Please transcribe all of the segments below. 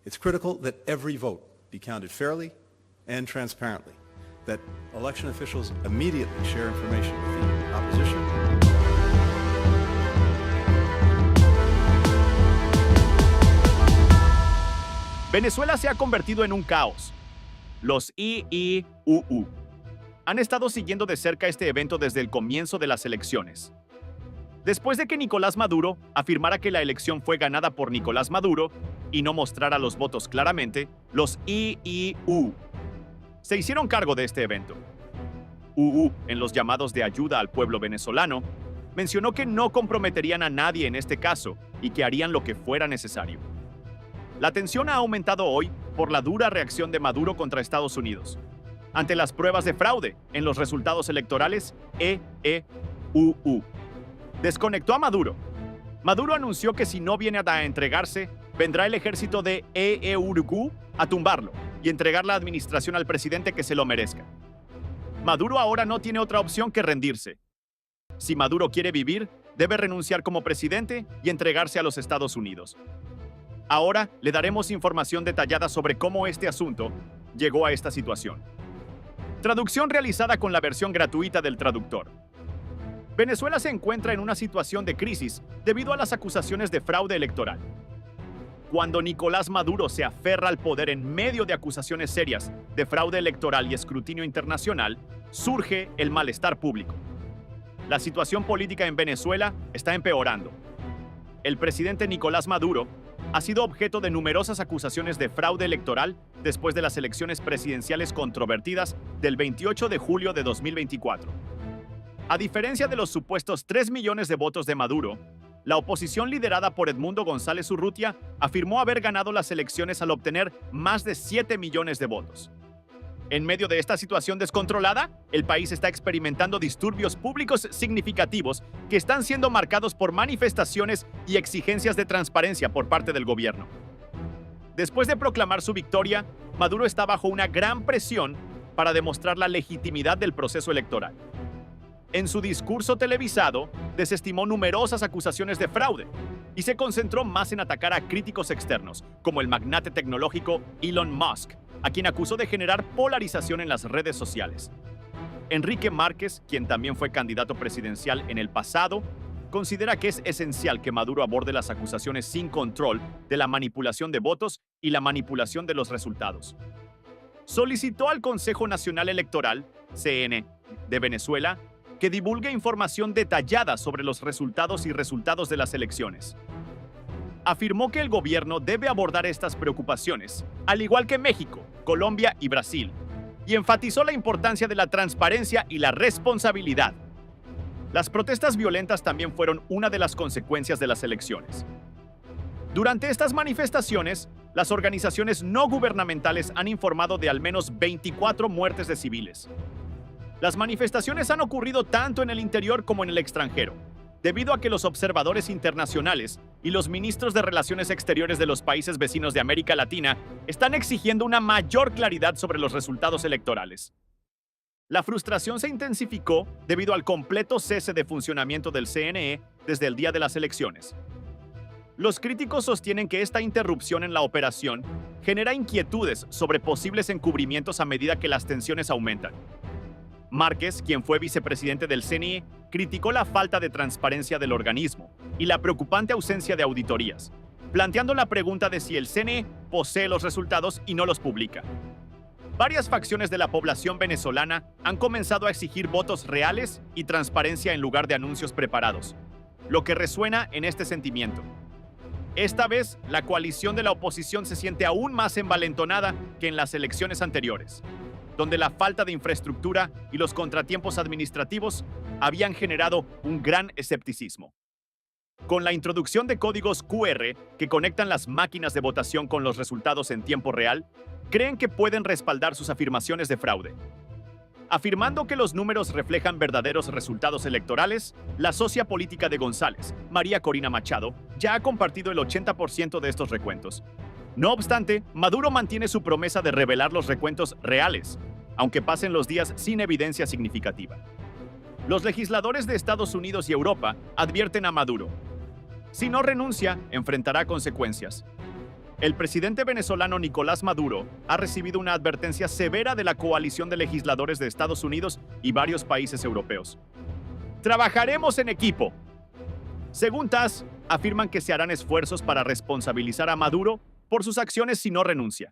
It's critical that every vote be counted fairly and transparently, that election officials immediately share information with the opposition. Venezuela se ha convertido en un caos. Los IIUU han estado siguiendo de cerca este evento desde el comienzo de las elecciones. Después de que Nicolás Maduro afirmara que la elección fue ganada por Nicolás Maduro y no mostrara los votos claramente, los IIU se hicieron cargo de este evento. UU, en los llamados de ayuda al pueblo venezolano, mencionó que no comprometerían a nadie en este caso y que harían lo que fuera necesario. La tensión ha aumentado hoy por la dura reacción de Maduro contra Estados Unidos ante las pruebas de fraude en los resultados electorales EEUU. Desconectó a Maduro. Maduro anunció que si no viene a entregarse, vendrá el ejército de EEUU a tumbarlo y entregar la administración al presidente que se lo merezca. Maduro ahora no tiene otra opción que rendirse. Si Maduro quiere vivir, debe renunciar como presidente y entregarse a los Estados Unidos. Ahora le daremos información detallada sobre cómo este asunto llegó a esta situación. Traducción realizada con la versión gratuita del traductor. Venezuela se encuentra en una situación de crisis debido a las acusaciones de fraude electoral. Cuando Nicolás Maduro se aferra al poder en medio de acusaciones serias de fraude electoral y escrutinio internacional, surge el malestar público. La situación política en Venezuela está empeorando. El presidente Nicolás Maduro ha sido objeto de numerosas acusaciones de fraude electoral después de las elecciones presidenciales controvertidas del 28 de julio de 2024. A diferencia de los supuestos 3 millones de votos de Maduro, la oposición liderada por Edmundo González Urrutia afirmó haber ganado las elecciones al obtener más de 7 millones de votos. En medio de esta situación descontrolada, el país está experimentando disturbios públicos significativos que están siendo marcados por manifestaciones y exigencias de transparencia por parte del gobierno. Después de proclamar su victoria, Maduro está bajo una gran presión para demostrar la legitimidad del proceso electoral. En su discurso televisado, desestimó numerosas acusaciones de fraude y se concentró más en atacar a críticos externos, como el magnate tecnológico Elon Musk, a quien acusó de generar polarización en las redes sociales. Enrique Márquez, quien también fue candidato presidencial en el pasado, considera que es esencial que Maduro aborde las acusaciones sin control de la manipulación de votos y la manipulación de los resultados. Solicitó al Consejo Nacional Electoral, CN, de Venezuela, que divulgue información detallada sobre los resultados de las elecciones. Afirmó que el gobierno debe abordar estas preocupaciones, al igual que México, Colombia y Brasil, y enfatizó la importancia de la transparencia y la responsabilidad. Las protestas violentas también fueron una de las consecuencias de las elecciones. Durante estas manifestaciones, las organizaciones no gubernamentales han informado de al menos 24 muertes de civiles. Las manifestaciones han ocurrido tanto en el interior como en el extranjero, debido a que los observadores internacionales y los ministros de Relaciones Exteriores de los países vecinos de América Latina están exigiendo una mayor claridad sobre los resultados electorales. La frustración se intensificó debido al completo cese de funcionamiento del CNE desde el día de las elecciones. Los críticos sostienen que esta interrupción en la operación genera inquietudes sobre posibles encubrimientos a medida que las tensiones aumentan. Márquez, quien fue vicepresidente del CNE, criticó la falta de transparencia del organismo y la preocupante ausencia de auditorías, planteando la pregunta de si el CNE posee los resultados y no los publica. Varias facciones de la población venezolana han comenzado a exigir votos reales y transparencia en lugar de anuncios preparados, lo que resuena en este sentimiento. Esta vez, la coalición de la oposición se siente aún más envalentonada que en las elecciones anteriores, donde la falta de infraestructura y los contratiempos administrativos habían generado un gran escepticismo. Con la introducción de códigos QR que conectan las máquinas de votación con los resultados en tiempo real, creen que pueden respaldar sus afirmaciones de fraude. Afirmando que los números reflejan verdaderos resultados electorales, la socia política de González, María Corina Machado, ya ha compartido el 80% de estos recuentos. No obstante, Maduro mantiene su promesa de revelar los recuentos reales, aunque pasen los días sin evidencia significativa. Los legisladores de Estados Unidos y Europa advierten a Maduro: si no renuncia, enfrentará consecuencias. El presidente venezolano Nicolás Maduro ha recibido una advertencia severa de la coalición de legisladores de Estados Unidos y varios países europeos. Trabajaremos en equipo. Según TASS, afirman que se harán esfuerzos para responsabilizar a Maduro por sus acciones si no renuncia.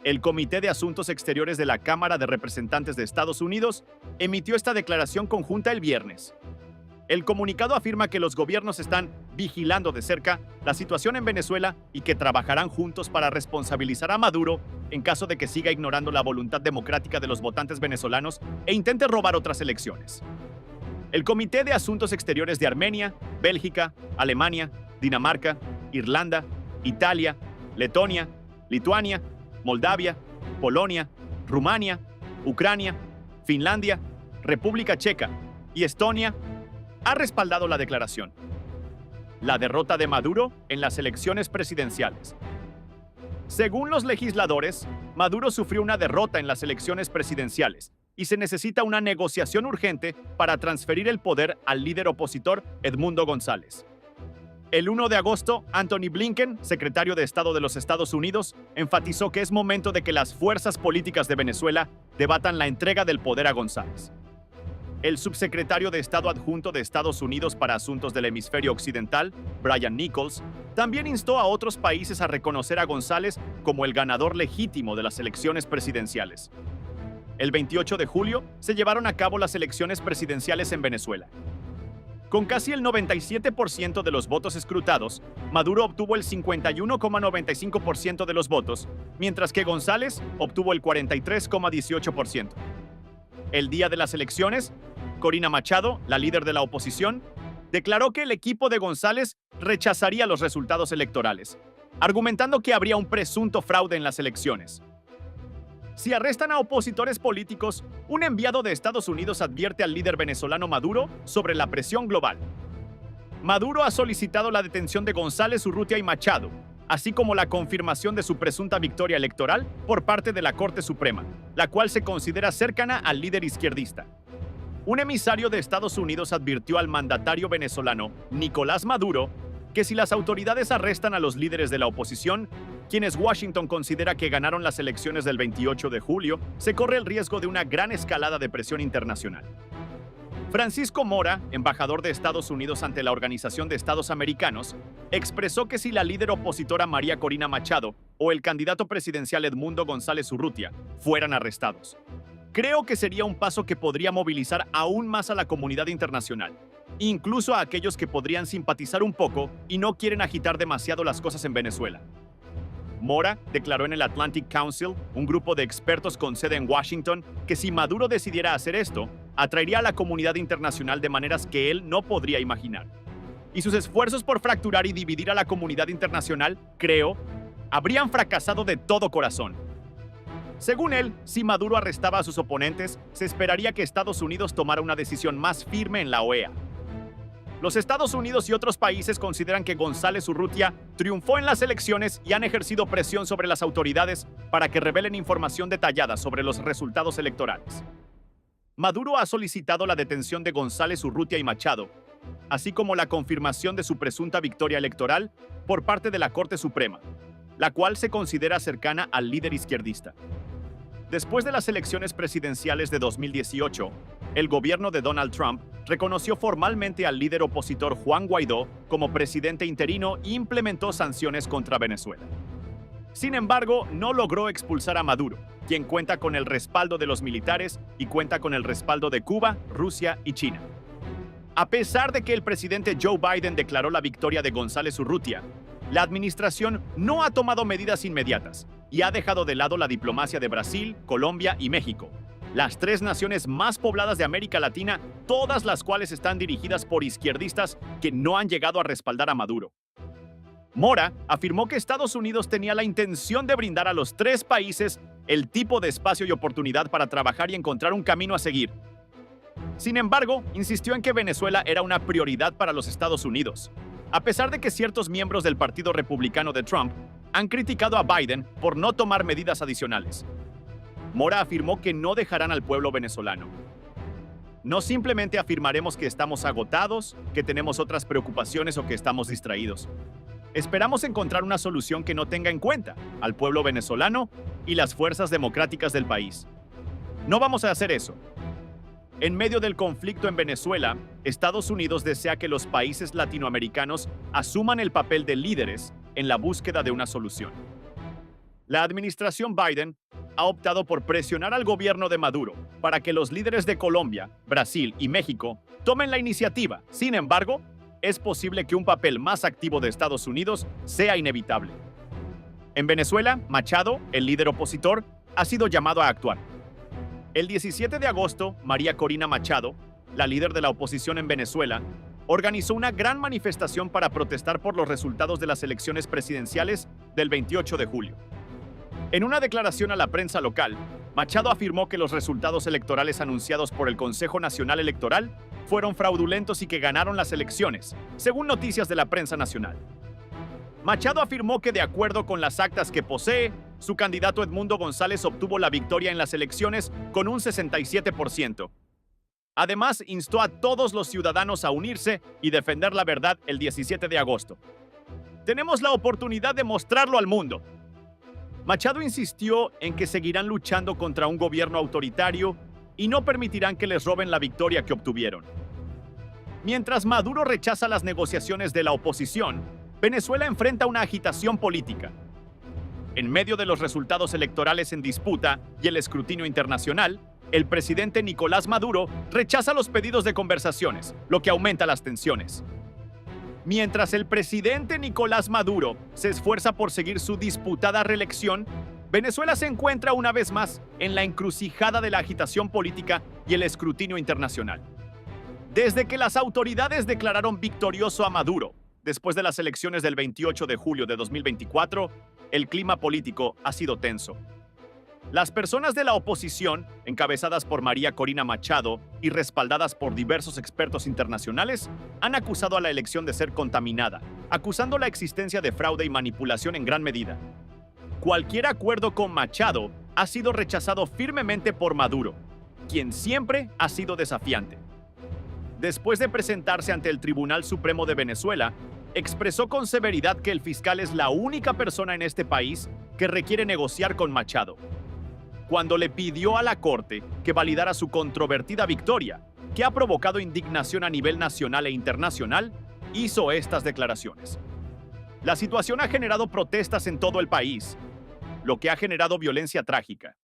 El Comité de Asuntos Exteriores de la Cámara de Representantes de Estados Unidos emitió esta declaración conjunta el viernes. El comunicado afirma que los gobiernos están vigilando de cerca la situación en Venezuela y que trabajarán juntos para responsabilizar a Maduro en caso de que siga ignorando la voluntad democrática de los votantes venezolanos e intente robar otras elecciones. El Comité de Asuntos Exteriores de Armenia, Bélgica, Alemania, Dinamarca, Irlanda, Italia, Letonia, Lituania, Moldavia, Polonia, Rumania, Ucrania, Finlandia, República Checa y Estonia ha respaldado la declaración. La derrota de Maduro en las elecciones presidenciales. Según los legisladores, Maduro sufrió una derrota en las elecciones presidenciales y se necesita una negociación urgente para transferir el poder al líder opositor Edmundo González. El 1 de agosto, Antony Blinken, secretario de Estado de los Estados Unidos, enfatizó que es momento de que las fuerzas políticas de Venezuela debatan la entrega del poder a González. El subsecretario de Estado adjunto de Estados Unidos para Asuntos del Hemisferio Occidental, Brian Nichols, también instó a otros países a reconocer a González como el ganador legítimo de las elecciones presidenciales. El 28 de julio se llevaron a cabo las elecciones presidenciales en Venezuela. Con casi el 97% de los votos escrutados, Maduro obtuvo el 51,95% de los votos, mientras que González obtuvo el 43,18%. El día de las elecciones, Corina Machado, la líder de la oposición, declaró que el equipo de González rechazaría los resultados electorales, argumentando que habría un presunto fraude en las elecciones. Si arrestan a opositores políticos, un enviado de Estados Unidos advierte al líder venezolano Maduro sobre la presión global. Maduro ha solicitado la detención de González, Urrutia y Machado, así como la confirmación de su presunta victoria electoral por parte de la Corte Suprema, la cual se considera cercana al líder izquierdista. Un emisario de Estados Unidos advirtió al mandatario venezolano Nicolás Maduro que si las autoridades arrestan a los líderes de la oposición, quienes Washington considera que ganaron las elecciones del 28 de julio, se corre el riesgo de una gran escalada de presión internacional. Francisco Mora, embajador de Estados Unidos ante la Organización de Estados Americanos, expresó que si la líder opositora María Corina Machado o el candidato presidencial Edmundo González Urrutia fueran arrestados, creo que sería un paso que podría movilizar aún más a la comunidad internacional, incluso a aquellos que podrían simpatizar un poco y no quieren agitar demasiado las cosas en Venezuela. Mora declaró en el Atlantic Council, un grupo de expertos con sede en Washington, que si Maduro decidiera hacer esto, atraería a la comunidad internacional de maneras que él no podría imaginar. Y sus esfuerzos por fracturar y dividir a la comunidad internacional, creo, habrían fracasado de todo corazón. Según él, si Maduro arrestaba a sus oponentes, se esperaría que Estados Unidos tomara una decisión más firme en la OEA. Los Estados Unidos y otros países consideran que González Urrutia triunfó en las elecciones y han ejercido presión sobre las autoridades para que revelen información detallada sobre los resultados electorales. Maduro ha solicitado la detención de González Urrutia y Machado, así como la confirmación de su presunta victoria electoral por parte de la Corte Suprema, la cual se considera cercana al líder izquierdista. Después de las elecciones presidenciales de 2018, el gobierno de Donald Trump reconoció formalmente al líder opositor Juan Guaidó como presidente interino e implementó sanciones contra Venezuela. Sin embargo, no logró expulsar a Maduro, quien cuenta con el respaldo de los militares y cuenta con el respaldo de Cuba, Rusia y China. A pesar de que el presidente Joe Biden declaró la victoria de González Urrutia, la administración no ha tomado medidas inmediatas y ha dejado de lado la diplomacia de Brasil, Colombia y México, las tres naciones más pobladas de América Latina, todas las cuales están dirigidas por izquierdistas que no han llegado a respaldar a Maduro. Mora afirmó que Estados Unidos tenía la intención de brindar a los tres países el tipo de espacio y oportunidad para trabajar y encontrar un camino a seguir. Sin embargo, insistió en que Venezuela era una prioridad para los Estados Unidos, a pesar de que ciertos miembros del Partido Republicano de Trump han criticado a Biden por no tomar medidas adicionales. Mora afirmó que no dejarán al pueblo venezolano. No simplemente afirmaremos que estamos agotados, que tenemos otras preocupaciones o que estamos distraídos. esperamos encontrar una solución que no tenga en cuenta al pueblo venezolano y las fuerzas democráticas del país. No vamos a hacer eso. En medio del conflicto en Venezuela, Estados Unidos desea que los países latinoamericanos asuman el papel de líderes en la búsqueda de una solución. La administración Biden ha optado por presionar al gobierno de Maduro para que los líderes de Colombia, Brasil y México tomen la iniciativa. Sin embargo, es posible que un papel más activo de Estados Unidos sea inevitable. En Venezuela, Machado, el líder opositor, ha sido llamado a actuar. El 17 de agosto, María Corina Machado, la líder de la oposición en Venezuela, organizó una gran manifestación para protestar por los resultados de las elecciones presidenciales del 28 de julio. En una declaración a la prensa local, Machado afirmó que los resultados electorales anunciados por el Consejo Nacional Electoral fueron fraudulentos y que ganaron las elecciones, según noticias de la prensa nacional. Machado afirmó que de acuerdo con las actas que posee, su candidato Edmundo González obtuvo la victoria en las elecciones con un 67%. Además, instó a todos los ciudadanos a unirse y defender la verdad el 17 de agosto. Tenemos la oportunidad de mostrarlo al mundo. Machado insistió en que seguirán luchando contra un gobierno autoritario y no permitirán que les roben la victoria que obtuvieron. Mientras Maduro rechaza las negociaciones de la oposición, Venezuela enfrenta una agitación política. En medio de los resultados electorales en disputa y el escrutinio internacional, el presidente Nicolás Maduro rechaza los pedidos de conversaciones, lo que aumenta las tensiones. Mientras el presidente Nicolás Maduro se esfuerza por seguir su disputada reelección, Venezuela se encuentra una vez más en la encrucijada de la agitación política y el escrutinio internacional. Desde que las autoridades declararon victorioso a Maduro, después de las elecciones del 28 de julio de 2024, el clima político ha sido tenso. Las personas de la oposición, encabezadas por María Corina Machado y respaldadas por diversos expertos internacionales, han acusado a la elección de ser contaminada, acusando la existencia de fraude y manipulación en gran medida. Cualquier acuerdo con Machado ha sido rechazado firmemente por Maduro, quien siempre ha sido desafiante. Después de presentarse ante el Tribunal Supremo de Venezuela, expresó con severidad que el fiscal es la única persona en este país que requiere negociar con Machado. Cuando le pidió a la Corte que validara su controvertida victoria, que ha provocado indignación a nivel nacional e internacional, hizo estas declaraciones. La situación ha generado protestas en todo el país, lo que ha generado violencia trágica.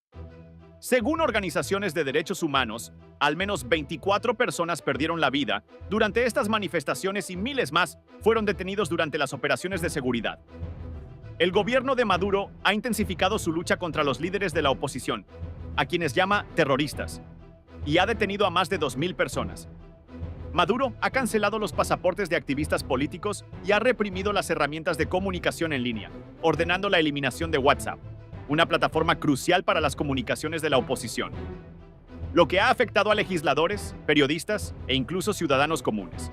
Según organizaciones de derechos humanos, al menos 24 personas perdieron la vida durante estas manifestaciones y miles más fueron detenidos durante las operaciones de seguridad. El gobierno de Maduro ha intensificado su lucha contra los líderes de la oposición, a quienes llama terroristas, y ha detenido a más de 2.000 personas. Maduro ha cancelado los pasaportes de activistas políticos y ha reprimido las herramientas de comunicación en línea, ordenando la eliminación de WhatsApp, una plataforma crucial para las comunicaciones de la oposición, lo que ha afectado a legisladores, periodistas e incluso ciudadanos comunes.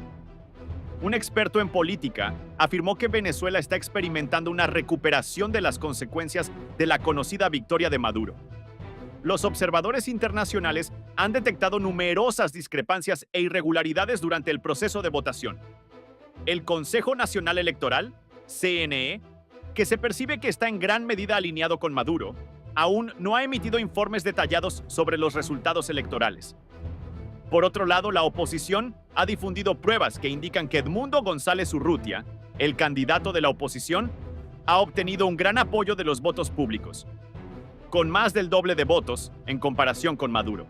Un experto en política afirmó que Venezuela está experimentando una recuperación de las consecuencias de la conocida victoria de Maduro. Los observadores internacionales han detectado numerosas discrepancias e irregularidades durante el proceso de votación. El Consejo Nacional Electoral, CNE, que se percibe que está en gran medida alineado con Maduro, aún no ha emitido informes detallados sobre los resultados electorales. Por otro lado, la oposición ha difundido pruebas que indican que Edmundo González Urrutia, el candidato de la oposición, ha obtenido un gran apoyo de los votos públicos, con más del doble de votos en comparación con Maduro.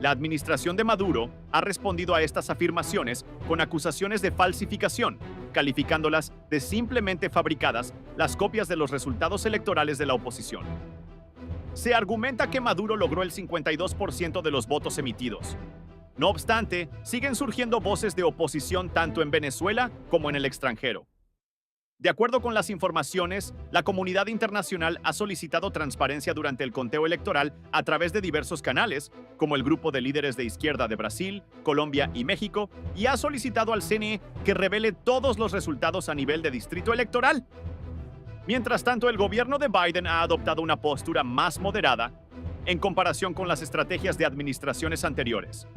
La administración de Maduro ha respondido a estas afirmaciones con acusaciones de falsificación, calificándolas de simplemente fabricadas las copias de los resultados electorales de la oposición. Se argumenta que Maduro logró el 52% de los votos emitidos. No obstante, siguen surgiendo voces de oposición tanto en Venezuela como en el extranjero. De acuerdo con las informaciones, la comunidad internacional ha solicitado transparencia durante el conteo electoral a través de diversos canales, como el Grupo de Líderes de Izquierda de Brasil, Colombia y México, y ha solicitado al CNE que revele todos los resultados a nivel de distrito electoral. Mientras tanto, el gobierno de Biden ha adoptado una postura más moderada en comparación con las estrategias de administraciones anteriores.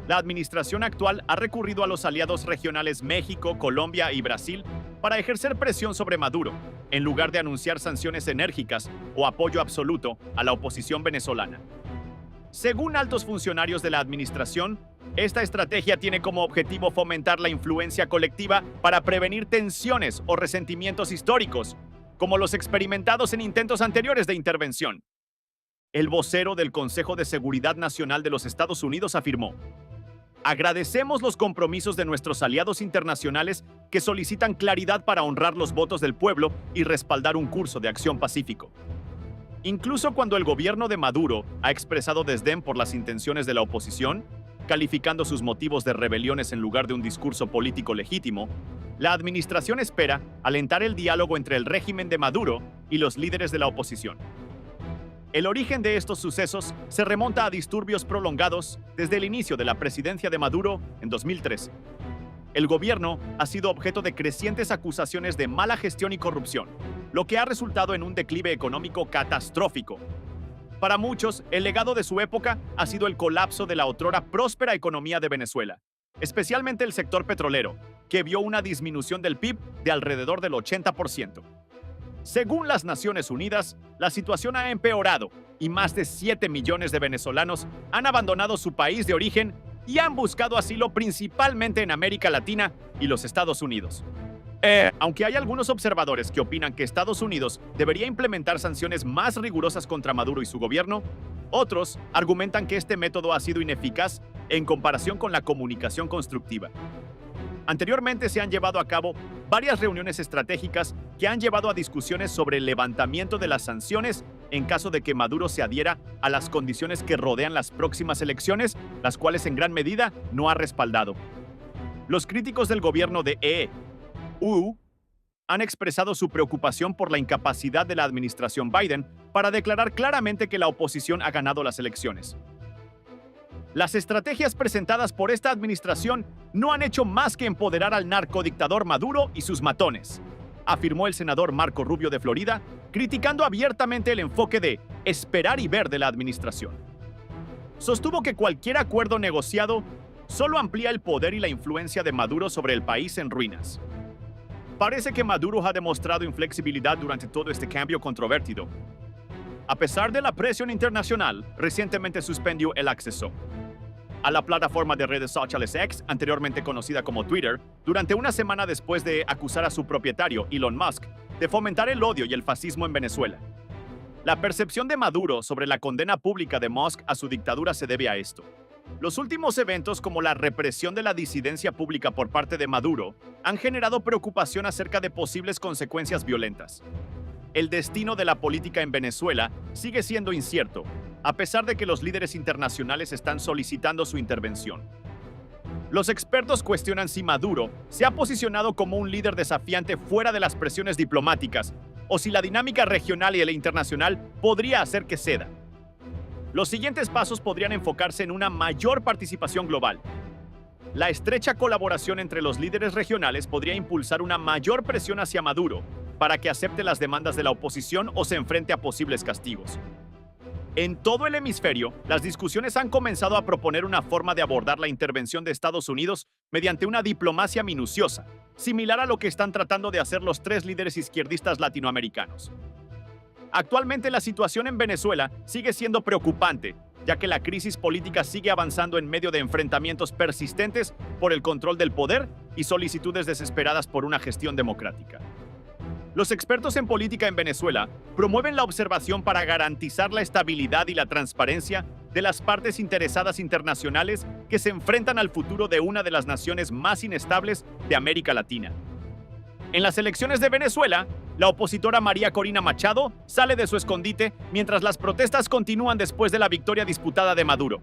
la administración actual ha recurrido a los aliados regionales México, Colombia y Brasil para ejercer presión sobre Maduro, en lugar de anunciar sanciones enérgicas o apoyo absoluto a la oposición venezolana. Según altos funcionarios de la administración, esta estrategia tiene como objetivo fomentar la influencia colectiva para prevenir tensiones o resentimientos históricos, como los experimentados en intentos anteriores de intervención. El vocero del Consejo de Seguridad Nacional de los Estados Unidos afirmó: agradecemos los compromisos de nuestros aliados internacionales que solicitan claridad para honrar los votos del pueblo y respaldar un curso de acción pacífico. Incluso cuando el gobierno de Maduro ha expresado desdén por las intenciones de la oposición, calificando sus motivos de rebeliones en lugar de un discurso político legítimo, la administración espera alentar el diálogo entre el régimen de Maduro y los líderes de la oposición. El origen de estos sucesos se remonta a disturbios prolongados desde el inicio de la presidencia de Maduro en 2013. El gobierno ha sido objeto de crecientes acusaciones de mala gestión y corrupción, lo que ha resultado en un declive económico catastrófico. Para muchos, el legado de su época ha sido el colapso de la otrora próspera economía de Venezuela, especialmente el sector petrolero, que vio una disminución del PIB de alrededor del 80%. Según las Naciones Unidas, la situación ha empeorado y más de 7 millones de venezolanos han abandonado su país de origen y han buscado asilo principalmente en América Latina y los Estados Unidos. Aunque hay algunos observadores que opinan que Estados Unidos debería implementar sanciones más rigurosas contra Maduro y su gobierno, otros argumentan que este método ha sido ineficaz en comparación con la comunicación constructiva. Anteriormente se han llevado a cabo varias reuniones estratégicas que han llevado a discusiones sobre el levantamiento de las sanciones en caso de que Maduro se adhiera a las condiciones que rodean las próximas elecciones, las cuales en gran medida no ha respaldado. Los críticos del gobierno de EU han expresado su preocupación por la incapacidad de la administración Biden para declarar claramente que la oposición ha ganado las elecciones. Las estrategias presentadas por esta administración no han hecho más que empoderar al narcodictador Maduro y sus matones, afirmó el senador Marco Rubio de Florida, criticando abiertamente el enfoque de esperar y ver de la administración. Sostuvo que cualquier acuerdo negociado solo amplía el poder y la influencia de Maduro sobre el país en ruinas. Parece que Maduro ha demostrado inflexibilidad durante todo este cambio controvertido. A pesar de la presión internacional, recientemente suspendió el acceso a la plataforma de redes sociales X, anteriormente conocida como Twitter, durante una semana después de acusar a su propietario, Elon Musk, de fomentar el odio y el fascismo en Venezuela. La percepción de Maduro sobre la condena pública de Musk a su dictadura se debe a esto. Los últimos eventos, como la represión de la disidencia pública por parte de Maduro, han generado preocupación acerca de posibles consecuencias violentas. El destino de la política en Venezuela sigue siendo incierto, a pesar de que los líderes internacionales están solicitando su intervención. Los expertos cuestionan si Maduro se ha posicionado como un líder desafiante fuera de las presiones diplomáticas o si la dinámica regional y la internacional podría hacer que ceda. Los siguientes pasos podrían enfocarse en una mayor participación global. La estrecha colaboración entre los líderes regionales podría impulsar una mayor presión hacia Maduro para que acepte las demandas de la oposición o se enfrente a posibles castigos. En todo el hemisferio, las discusiones han comenzado a proponer una forma de abordar la intervención de Estados Unidos mediante una diplomacia minuciosa, similar a lo que están tratando de hacer los 3 líderes izquierdistas latinoamericanos. Actualmente la situación en Venezuela sigue siendo preocupante, ya que la crisis política sigue avanzando en medio de enfrentamientos persistentes por el control del poder y solicitudes desesperadas por una gestión democrática. Los expertos en política en Venezuela promueven la observación para garantizar la estabilidad y la transparencia de las partes interesadas internacionales que se enfrentan al futuro de una de las naciones más inestables de América Latina. En las elecciones de Venezuela, la opositora María Corina Machado sale de su escondite mientras las protestas continúan después de la victoria disputada de Maduro.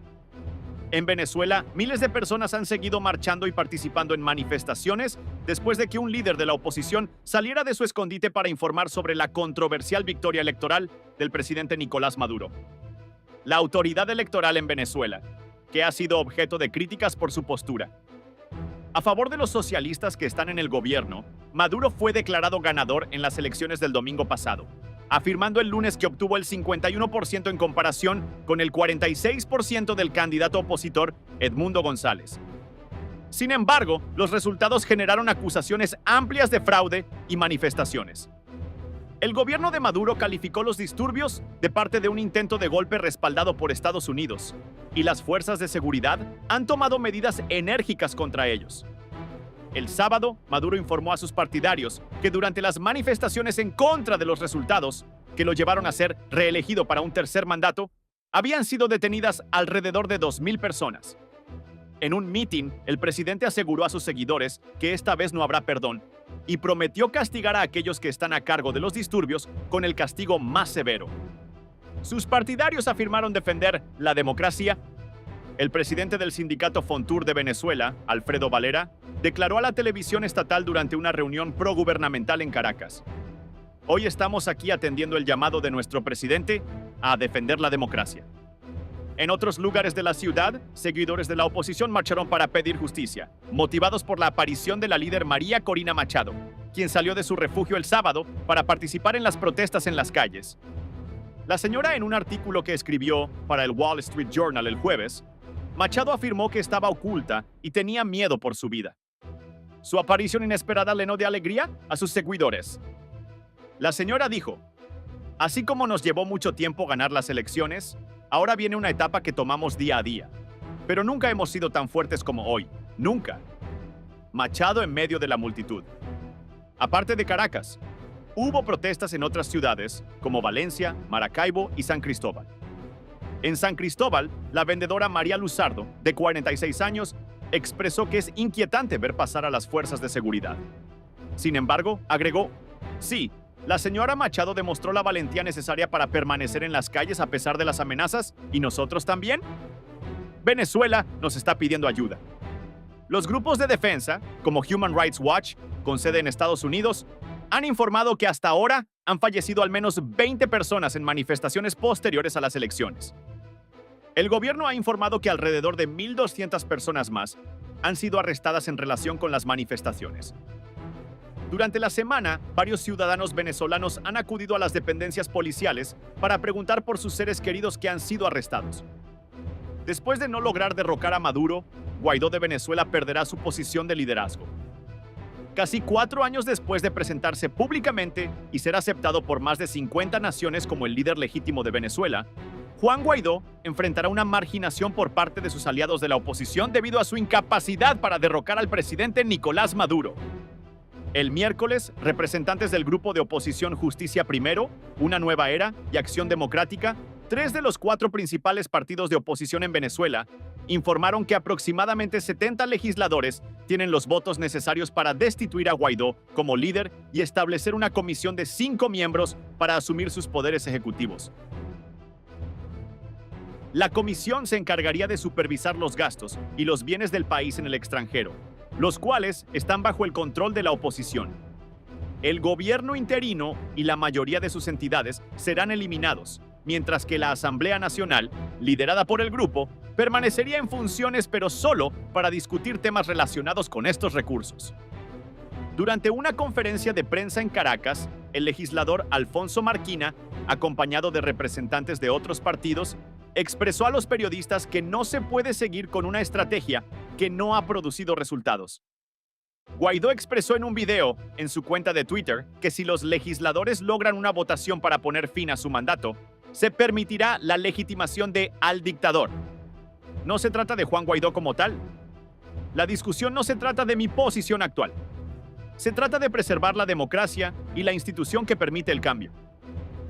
En Venezuela, miles de personas han seguido marchando y participando en manifestaciones después de que un líder de la oposición saliera de su escondite para informar sobre la controversial victoria electoral del presidente Nicolás Maduro. La autoridad electoral en Venezuela, que ha sido objeto de críticas por su postura. A favor de los socialistas que están en el gobierno, Maduro fue declarado ganador en las elecciones del domingo pasado, afirmando el lunes que obtuvo el 51% en comparación con el 46% del candidato opositor Edmundo González. Sin embargo, los resultados generaron acusaciones amplias de fraude y manifestaciones. El gobierno de Maduro calificó los disturbios de parte de un intento de golpe respaldado por Estados Unidos, y las fuerzas de seguridad han tomado medidas enérgicas contra ellos. El sábado, Maduro informó a sus partidarios que durante las manifestaciones en contra de los resultados, que lo llevaron a ser reelegido para un tercer mandato, habían sido detenidas alrededor de 2,000 personas. En un mitin, el presidente aseguró a sus seguidores que esta vez no habrá perdón y prometió castigar a aquellos que están a cargo de los disturbios con el castigo más severo. Sus partidarios afirmaron defender la democracia. El presidente del sindicato Fontur de Venezuela, Alfredo Valera, declaró a la televisión estatal durante una reunión progubernamental en Caracas: "Hoy estamos aquí atendiendo el llamado de nuestro presidente a defender la democracia". En otros lugares de la ciudad, seguidores de la oposición marcharon para pedir justicia, motivados por la aparición de la líder María Corina Machado, quien salió de su refugio el sábado para participar en las protestas en las calles. La señora, en un artículo que escribió para el Wall Street Journal el jueves, Machado afirmó que estaba oculta y tenía miedo por su vida. Su aparición inesperada llenó de alegría a sus seguidores. La señora dijo: "Así como nos llevó mucho tiempo ganar las elecciones, ahora viene una etapa que tomamos día a día. Pero nunca hemos sido tan fuertes como hoy. Nunca". Machado en medio de la multitud. Aparte de Caracas, hubo protestas en otras ciudades como Valencia, Maracaibo y San Cristóbal. En San Cristóbal, la vendedora María Luzardo, de 46 años, expresó que es inquietante ver pasar a las fuerzas de seguridad. Sin embargo, agregó: "Sí, la señora Machado demostró la valentía necesaria para permanecer en las calles a pesar de las amenazas, ¿y nosotros también?". Venezuela nos está pidiendo ayuda. Los grupos de defensa, como Human Rights Watch, con sede en Estados Unidos, han informado que hasta ahora han fallecido al menos 20 personas en manifestaciones posteriores a las elecciones. El gobierno ha informado que alrededor de 1,200 personas más han sido arrestadas en relación con las manifestaciones. Durante la semana, varios ciudadanos venezolanos han acudido a las dependencias policiales para preguntar por sus seres queridos que han sido arrestados. Después de no lograr derrocar a Maduro, Guaidó de Venezuela perderá su posición de liderazgo. Casi 4 años después de presentarse públicamente y ser aceptado por más de 50 naciones como el líder legítimo de Venezuela, Juan Guaidó enfrentará una marginación por parte de sus aliados de la oposición debido a su incapacidad para derrocar al presidente Nicolás Maduro. El miércoles, representantes del grupo de oposición Justicia Primero, Una Nueva Era y Acción Democrática, 3 de los 4 principales partidos de oposición en Venezuela, informaron que aproximadamente 70 legisladores tienen los votos necesarios para destituir a Guaidó como líder y establecer una comisión de 5 miembros para asumir sus poderes ejecutivos. La comisión se encargaría de supervisar los gastos y los bienes del país en el extranjero, los cuales están bajo el control de la oposición. El gobierno interino y la mayoría de sus entidades serán eliminados, mientras que la Asamblea Nacional, liderada por el grupo, permanecería en funciones, pero solo para discutir temas relacionados con estos recursos. Durante una conferencia de prensa en Caracas, el legislador Alfonso Marquina, acompañado de representantes de otros partidos, expresó a los periodistas que no se puede seguir con una estrategia que no ha producido resultados. Guaidó expresó en un video en su cuenta de Twitter que si los legisladores logran una votación para poner fin a su mandato, se permitirá la legitimación de al dictador. No se trata de Juan Guaidó como tal. La discusión no se trata de mi posición actual. Se trata de preservar la democracia y la institución que permite el cambio.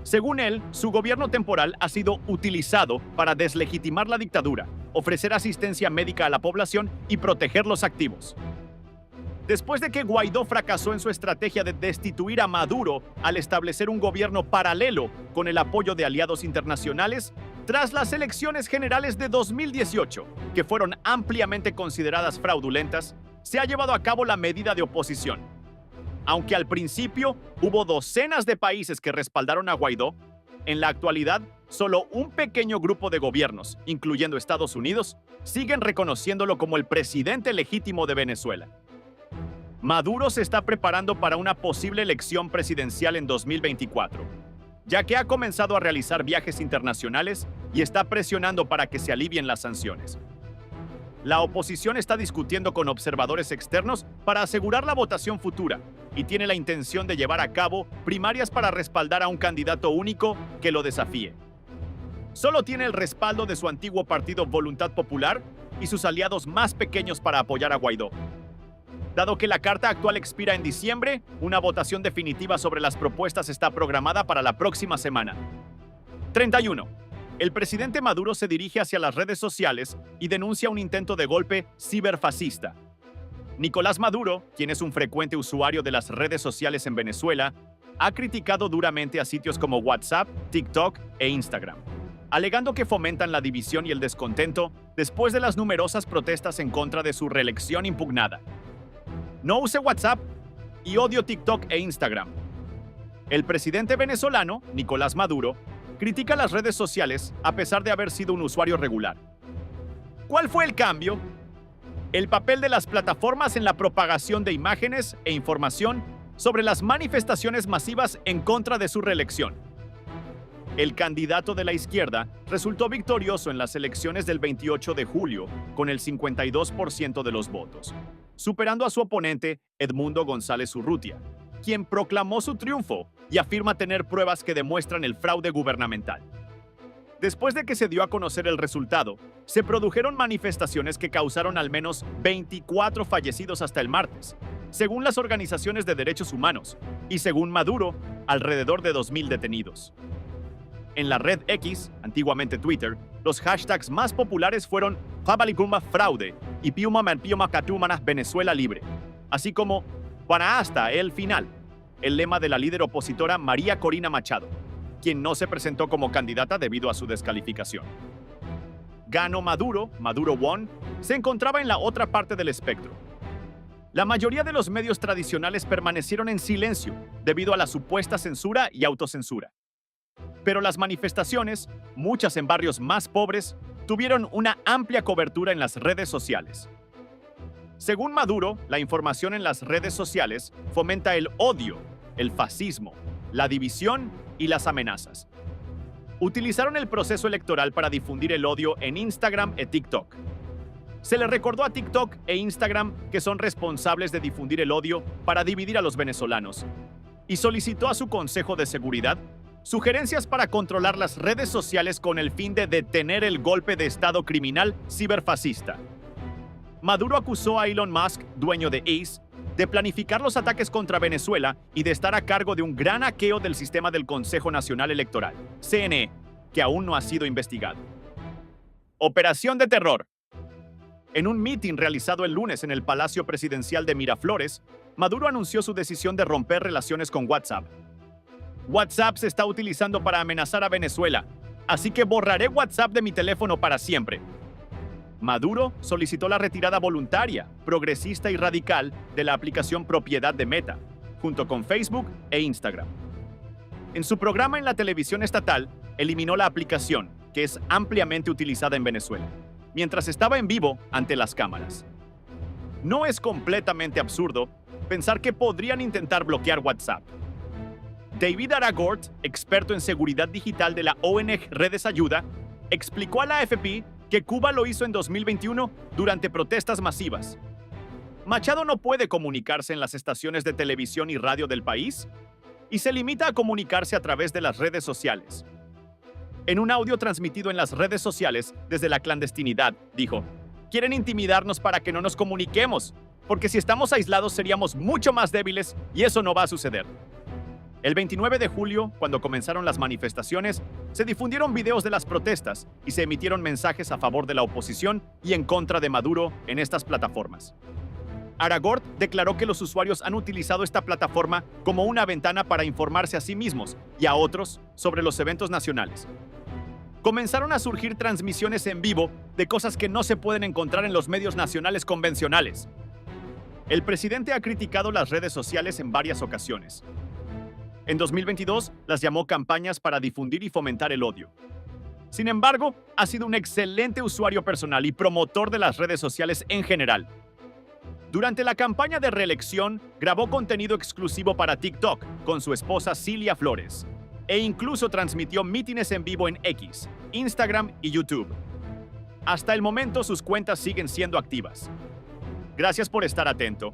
Según él, su gobierno temporal ha sido utilizado para deslegitimar la dictadura, ofrecer asistencia médica a la población y proteger los activos. Después de que Guaidó fracasó en su estrategia de destituir a Maduro al establecer un gobierno paralelo con el apoyo de aliados internacionales, tras las elecciones generales de 2018, que fueron ampliamente consideradas fraudulentas, se ha llevado a cabo la medida de oposición. Aunque al principio hubo docenas de países que respaldaron a Guaidó, en la actualidad solo un pequeño grupo de gobiernos, incluyendo Estados Unidos, siguen reconociéndolo como el presidente legítimo de Venezuela. Maduro se está preparando para una posible elección presidencial en 2024. ya que ha comenzado a realizar viajes internacionales y está presionando para que se alivien las sanciones. La oposición está discutiendo con observadores externos para asegurar la votación futura y tiene la intención de llevar a cabo primarias para respaldar a un candidato único que lo desafíe. Solo tiene el respaldo de su antiguo partido Voluntad Popular y sus aliados más pequeños para apoyar a Guaidó. Dado que la carta actual expira en diciembre, una votación definitiva sobre las propuestas está programada para la próxima semana. 31. El presidente Maduro se dirige hacia las redes sociales y denuncia un intento de golpe ciberfascista. Nicolás Maduro, quien es un frecuente usuario de las redes sociales en Venezuela, ha criticado duramente a sitios como WhatsApp, TikTok e Instagram, alegando que fomentan la división y el descontento después de las numerosas protestas en contra de su reelección impugnada. No use WhatsApp y odio TikTok e Instagram. El presidente venezolano, Nicolás Maduro, critica las redes sociales a pesar de haber sido un usuario regular. ¿Cuál fue el cambio? El papel de las plataformas en la propagación de imágenes e información sobre las manifestaciones masivas en contra de su reelección. El candidato de la izquierda resultó victorioso en las elecciones del 28 de julio con el 52% de los votos, superando a su oponente Edmundo González Urrutia, quien proclamó su triunfo y afirma tener pruebas que demuestran el fraude gubernamental. Después de que se dio a conocer el resultado, se produjeron manifestaciones que causaron al menos 24 fallecidos hasta el martes, según las organizaciones de derechos humanos, y según Maduro, alrededor de 2.000 detenidos. En la red X, antiguamente Twitter, los hashtags más populares fueron Fabaliguma Fraude y Piuma Manpiuma Catumana Venezuela Libre, así como Para hasta el final, el lema de la líder opositora María Corina Machado, quien no se presentó como candidata debido a su descalificación. Gano Maduro, Maduro won, se encontraba en la otra parte del espectro. La mayoría de los medios tradicionales permanecieron en silencio debido a la supuesta censura y autocensura. Pero las manifestaciones, muchas en barrios más pobres, tuvieron una amplia cobertura en las redes sociales. Según Maduro, la información en las redes sociales fomenta el odio, el fascismo, la división y las amenazas. Utilizaron el proceso electoral para difundir el odio en Instagram y TikTok. Se le recordó a TikTok e Instagram que son responsables de difundir el odio para dividir a los venezolanos y solicitó a su Consejo de Seguridad sugerencias para controlar las redes sociales con el fin de detener el golpe de Estado criminal ciberfascista. Maduro acusó a Elon Musk, dueño de X, de planificar los ataques contra Venezuela y de estar a cargo de un gran hackeo del sistema del Consejo Nacional Electoral, CNE, que aún no ha sido investigado. Operación de terror. En un mitin realizado el lunes en el Palacio Presidencial de Miraflores, Maduro anunció su decisión de romper relaciones con WhatsApp. WhatsApp se está utilizando para amenazar a Venezuela, así que borraré WhatsApp de mi teléfono para siempre. Maduro solicitó la retirada voluntaria, progresista y radical de la aplicación propiedad de Meta, junto con Facebook e Instagram. En su programa en la televisión estatal, eliminó la aplicación, que es ampliamente utilizada en Venezuela, mientras estaba en vivo ante las cámaras. No es completamente absurdo pensar que podrían intentar bloquear WhatsApp. David Aragort, experto en seguridad digital de la ONG Redes Ayuda, explicó a la AFP que Cuba lo hizo en 2021 durante protestas masivas. Machado no puede comunicarse en las estaciones de televisión y radio del país y se limita a comunicarse a través de las redes sociales. En un audio transmitido en las redes sociales desde la clandestinidad, dijo: "Quieren intimidarnos para que no nos comuniquemos, porque si estamos aislados seríamos mucho más débiles y eso no va a suceder". El 29 de julio, cuando comenzaron las manifestaciones, se difundieron videos de las protestas y se emitieron mensajes a favor de la oposición y en contra de Maduro en estas plataformas. Aragort declaró que los usuarios han utilizado esta plataforma como una ventana para informarse a sí mismos y a otros sobre los eventos nacionales. Comenzaron a surgir transmisiones en vivo de cosas que no se pueden encontrar en los medios nacionales convencionales. El presidente ha criticado las redes sociales en varias ocasiones. En 2022, las llamó campañas para difundir y fomentar el odio. Sin embargo, ha sido un excelente usuario personal y promotor de las redes sociales en general. Durante la campaña de reelección, grabó contenido exclusivo para TikTok con su esposa Cilia Flores. e incluso transmitió mítines en vivo en X, Instagram y YouTube. Hasta el momento sus cuentas siguen siendo activas. Gracias por estar atento.